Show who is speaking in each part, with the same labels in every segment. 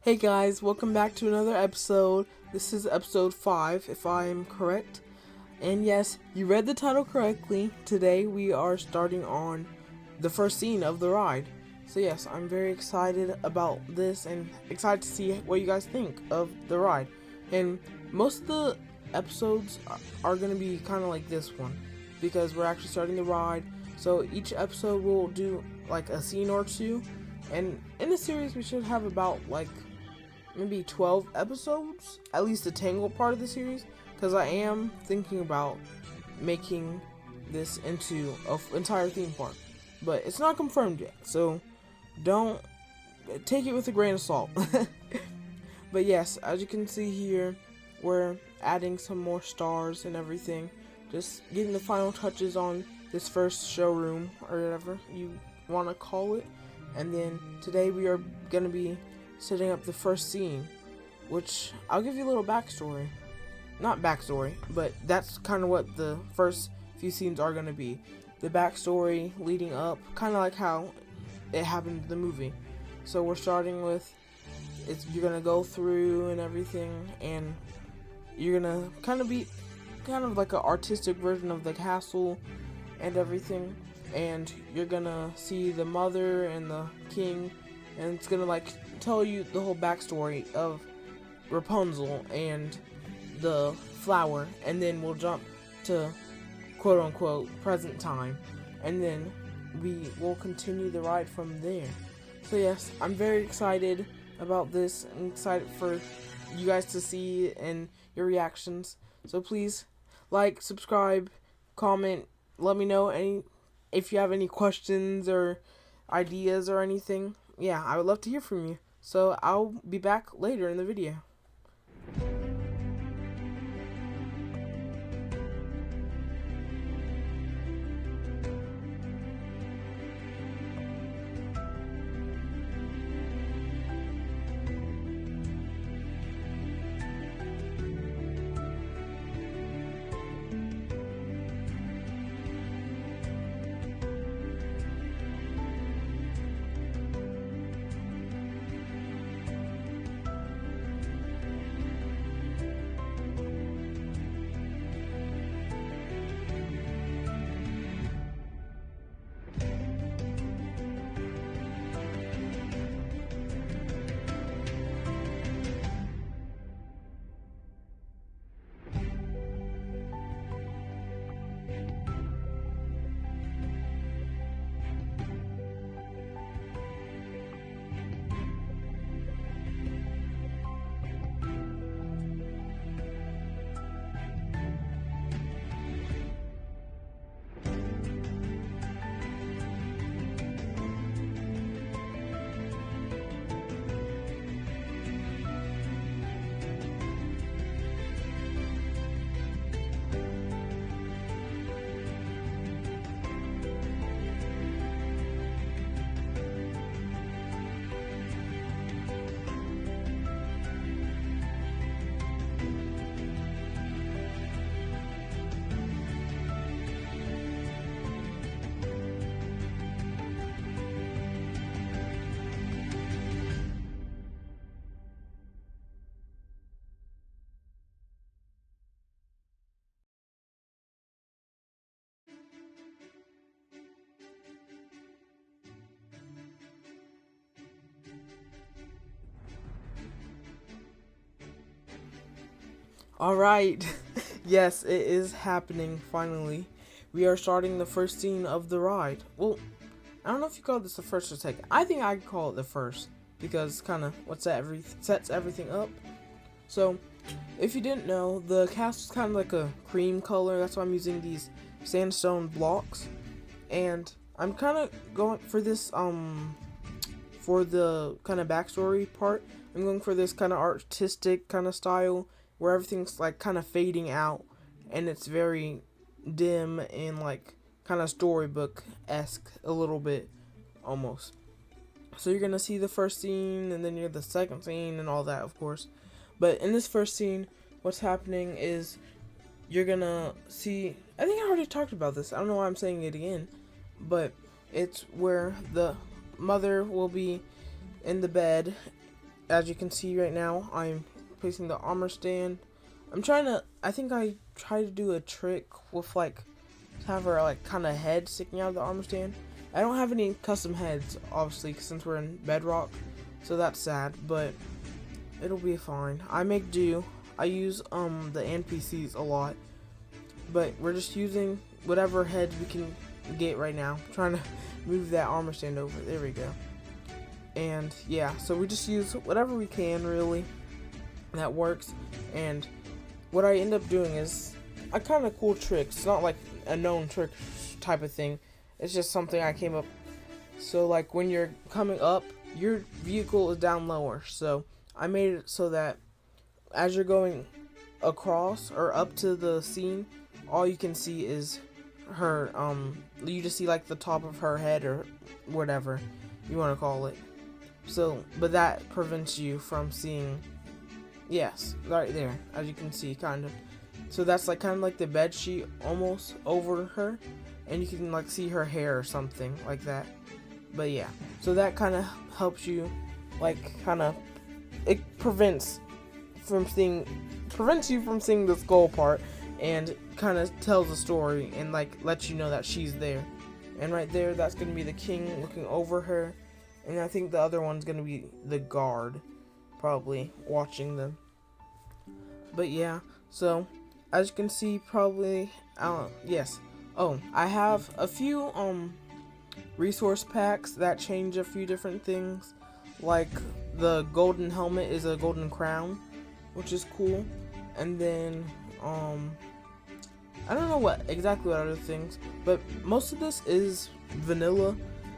Speaker 1: Hey guys, welcome back to another episode. This is episode 5, if I am correct. And yes, you read the title correctly. Today we are starting on the first scene of the ride. So yes, I'm very excited about this and excited to see what you guys think of the ride. And most of the episodes are going to be kind of like this one, because we're actually starting the ride. So each episode will do like a scene or two. And in the series we should have about like maybe 12 episodes, at least the Tangled part of the series, because I am thinking about making this into an entire theme park, but it's not confirmed yet, so don't take it with a grain of salt. But yes, as you can see here, we're adding some more stars and everything, just getting the final touches on this first showroom, or whatever you want to call it. And then today we are going to be setting up the first scene, which I'll give you a little backstory. Not backstory, but that's kind of what the first few scenes are going to be. The backstory leading up, kind of like how it happened in the movie. So we're starting with, you're going to go through and everything, and you're going to kind of like an artistic version of the castle and everything. And you're going to see the mother and the king, and it's going to like tell you the whole backstory of Rapunzel and the flower, and then we'll jump to quote unquote present time, and then we will continue the ride from there. So yes, I'm very excited about this. I'm excited for you guys to see and your reactions. So please like, subscribe, comment, let me know if you have any questions or ideas or anything. Yeah, I would love to hear from you. So I'll be back later in the video. Alright, yes, it is happening finally. We are starting the first scene of the ride. Well, I don't know if you call this the first or second. I think I call it the first, because kind of what sets everything up. So, if you didn't know, the castle's kind of like a cream color. That's why I'm using these sandstone blocks. And I'm kind of going for this, for the kind of backstory part, I'm going for this kind of artistic kind of style, where everything's like kind of fading out, and it's very dim and like kind of storybook-esque a little bit, almost. So you're gonna see the first scene, and then you're the second scene, and all that, of course. But in this first scene, what's happening is you're gonna see, I think I already talked about this, I don't know why I'm saying it again, but it's where the mother will be in the bed, as you can see right now, I'm placing the armor stand. I think I tried to do a trick with like have her like kind of head sticking out of the armor stand. I don't have any custom heads, obviously, since we're in Bedrock, so that's sad, but it'll be fine. I make do. I use the NPCs a lot, but we're just using whatever heads we can get right now. I'm trying to move that armor stand over. There we go. And yeah, so we just use whatever we can really that works. And what I end up doing is a kind of cool trick. It's not like a known trick type of thing. It's just something I came up. So like when you're coming up, your vehicle is down lower. So I made it so that as you're going across or up to the scene, all you can see is her. You just see like the top of her head or whatever you want to call it. So, but that prevents you from seeing. Yes, right there, as you can see, kind of. So that's like kind of like the bed sheet almost over her, and you can like see her hair or something like that. But yeah, so that kind of helps you, like kind of, it prevents you from seeing the skull part, and kind of tells a story and like lets you know that she's there. And right there, that's gonna be the king looking over her, and I think the other one's gonna be the guard, probably watching them. But yeah, so as you can see, probably yes. Oh, I have a few resource packs that change a few different things. Like the golden helmet is a golden crown, which is cool. And then I don't know what other things, but most of this is vanilla.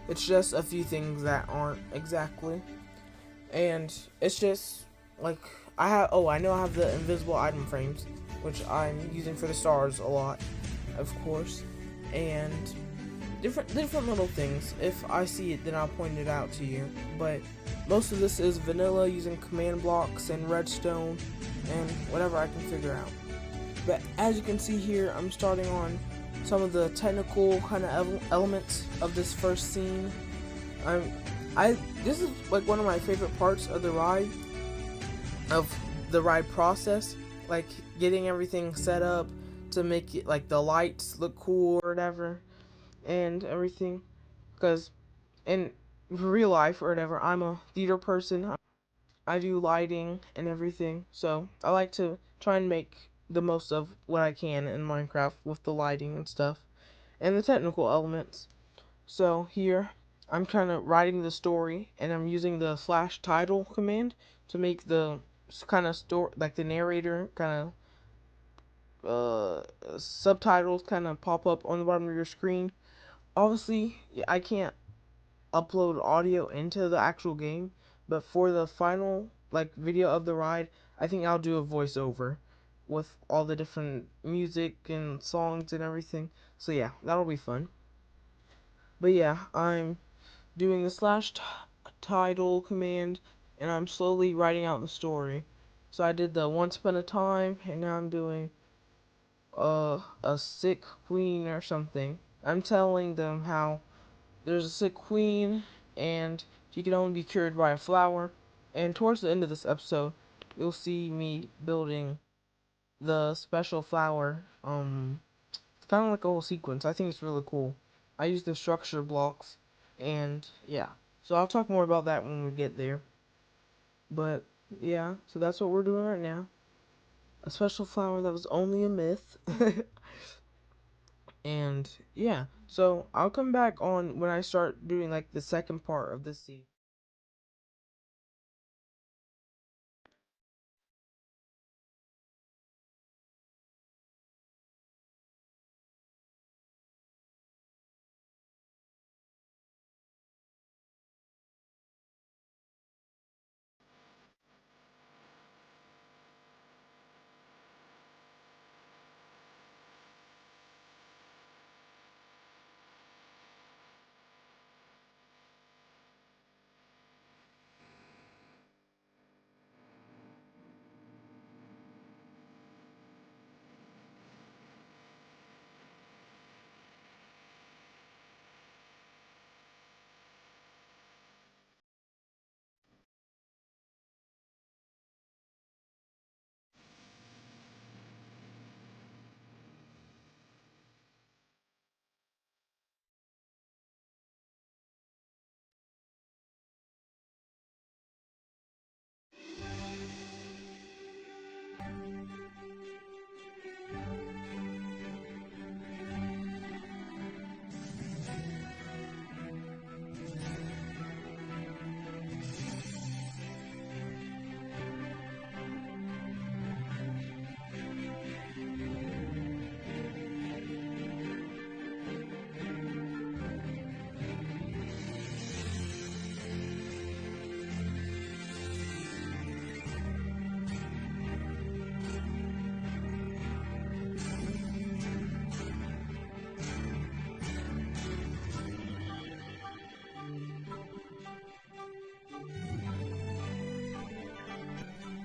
Speaker 1: It's just a few things that aren't exactly. And it's just like I know I have the invisible item frames, which I'm using for the stars a lot, of course, and different little things. If I see it, then I'll point it out to you. But most of this is vanilla, using command blocks and redstone and whatever I can figure out. But as you can see here, I'm starting on some of the technical kind of elements of this first scene. This is like one of my favorite parts of the ride process, like getting everything set up to make it like the lights look cool or whatever and everything, because in real life or whatever, I'm a theater person. I do lighting and everything, so I like to try and make the most of what I can in Minecraft with the lighting and stuff and the technical elements. So here I'm kind of writing the story, and I'm using the slash title command to make the kind of story, like the narrator kind of subtitles kind of pop up on the bottom of your screen. Obviously, I can't upload audio into the actual game, but for the final like video of the ride, I think I'll do a voiceover with all the different music and songs and everything. So yeah, that'll be fun. But yeah, I'm doing the slash title command, and I'm slowly writing out the story. So I did the once upon a time, and now I'm doing a sick queen or something. I'm telling them how there's a sick queen, and she can only be cured by a flower. And towards the end of this episode, you'll see me building the special flower. It's kind of like a whole sequence. I think it's really cool. I use the structure blocks, and yeah. So I'll talk more about that when we get there. But yeah, so that's what we're doing right now. A special flower that was only a myth. And yeah, so I'll come back on when I start doing like the second part of this scene.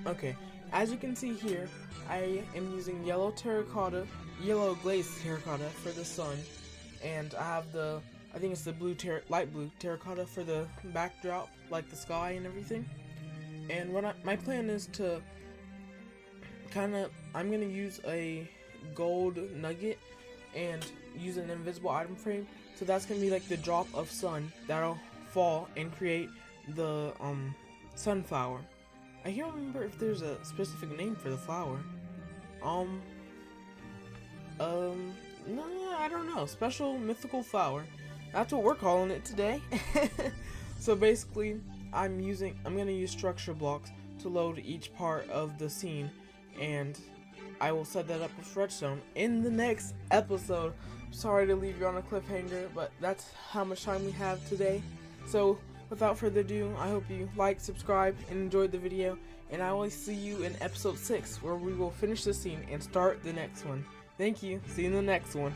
Speaker 1: Okay, as you can see here, I am using yellow glazed terracotta for the sun, and I have I think it's the light blue terracotta for the backdrop, like the sky and everything. And my plan is to I'm gonna use a gold nugget and use an invisible item frame. So that's gonna be like the drop of sun that'll fall and create the sunflower. I can't remember if there's a specific name for the flower. No, I don't know. Special mythical flower. That's what we're calling it today. So basically, I'm gonna use structure blocks to load each part of the scene, and I will set that up with redstone in the next episode. Sorry to leave you on a cliffhanger, but that's how much time we have today. So without further ado, I hope you like, subscribe, and enjoyed the video, and I will see you in episode 6, where we will finish the scene and start the next one. Thank you. See you in the next one.